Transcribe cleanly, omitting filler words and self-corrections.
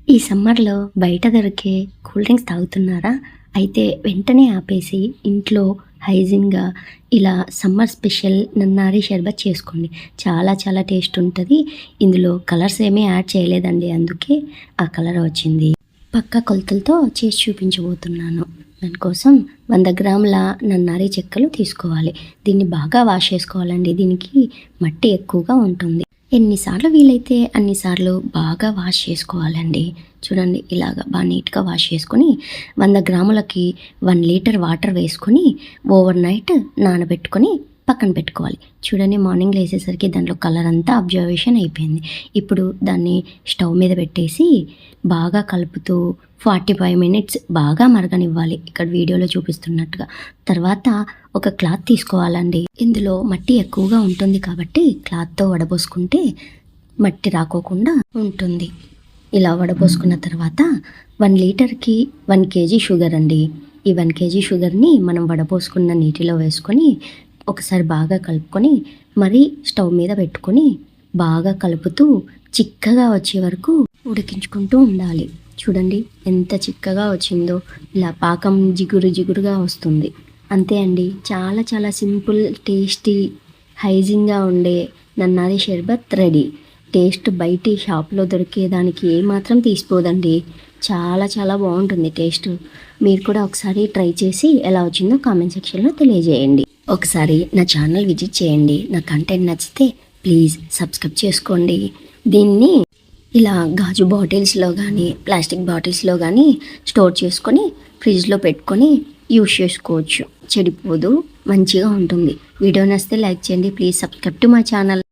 ఈ సమ్మర్లో బయట దొరికే కూల్ డ్రింక్స్ తాగుతున్నారా? అయితే వెంటనే ఆపేసి ఇంట్లో హైజీన్‌గా ఇలా సమ్మర్ స్పెషల్ నన్నారి షర్బత్ చేసుకోండి. చాలా చాలా టేస్ట్ ఉంటది. ఇందులో కలర్స్ ఏమీ యాడ్ చేయలేదండి. అందుకే ఆ కలర్ వచ్చింది. పక్కా కొలతలతో చేసి చూపించబోతున్నాను. దానికోసం 100 గ్రాముల నన్నారి చెక్కలు తీసుకోవాలి. దీన్ని బాగా వాష్ చేసుకోవాలండి. దీనికి మట్టి ఎక్కువగా ఉంటుంది. ఎన్నిసార్లు వీలైతే అన్నిసార్లు బాగా వాష్ చేసుకోవాలండి. చూడండి ఇలాగ బాగా నీట్గా వాష్ చేసుకొని 100 గ్రాములకి 1 లీటర్ వాటర్ వేసుకొని ఓవర్ నైట్ నానబెట్టుకొని పక్కన పెట్టుకోవాలి. చూడండి మార్నింగ్ లేసేసరికి దాంట్లో కలర్ అంతా అబ్జర్వేషన్ అయిపోయింది. ఇప్పుడు దాన్ని స్టవ్ మీద పెట్టేసి బాగా కలుపుతూ 45 మినిట్స్ బాగా మరగనివ్వాలి. ఇక్కడ వీడియోలో చూపిస్తున్నట్టుగా. తర్వాత ఒక క్లాత్ తీసుకోవాలండి. ఇందులో మట్టి ఎక్కువగా ఉంటుంది కాబట్టి క్లాత్తో వడబోసుకుంటే మట్టి రాకోకుండా ఉంటుంది. ఇలా వడబోసుకున్న తర్వాత 1 లీటర్కి 1 కేజీ షుగర్ అండి. ఈ 1 కేజీ షుగర్ని మనం వడబోసుకున్న నీటిలో వేసుకొని ఒకసారి బాగా కలుపుకొని మరీ స్టవ్ మీద పెట్టుకొని బాగా కలుపుతూ చిక్కగా వచ్చే వరకు ఉడికించుకుంటూ ఉండాలి. చూడండి ఎంత చిక్కగా వచ్చిందో. ఇలా పాకం జిగురు జిగురుగా వస్తుంది. అంతే అండి. చాలా చాలా సింపుల్, టేస్టీ, హైజీన్గా ఉండే నన్నారి షర్బత్ రెడీ. టేస్ట్ బయటి షాప్లో దొరికేదానికి ఏమాత్రం తీసిపోదండి. చాలా చాలా బాగుంటుంది టేస్ట్. మీరు కూడా ఒకసారి ట్రై చేసి ఎలా వచ్చిందో కామెంట్ సెక్షన్లో తెలియజేయండి. ఒకసారి నా ఛానల్ విజిట్ చేయండి. నా కంటెంట్ నచ్చితే ప్లీజ్ సబ్స్క్రైబ్ చేసుకోండి. దీన్ని ఇలా గాజు బాటిల్స్లో కానీ ప్లాస్టిక్ బాటిల్స్లో కానీ స్టోర్ చేసుకొని ఫ్రిడ్జ్లో పెట్టుకొని యూస్ చేసుకోవచ్చు. చెడిపోదు, మంచిగా ఉంటుంది. వీడియో నచ్చితే లైక్ చేయండి. Please subscribe to my channel.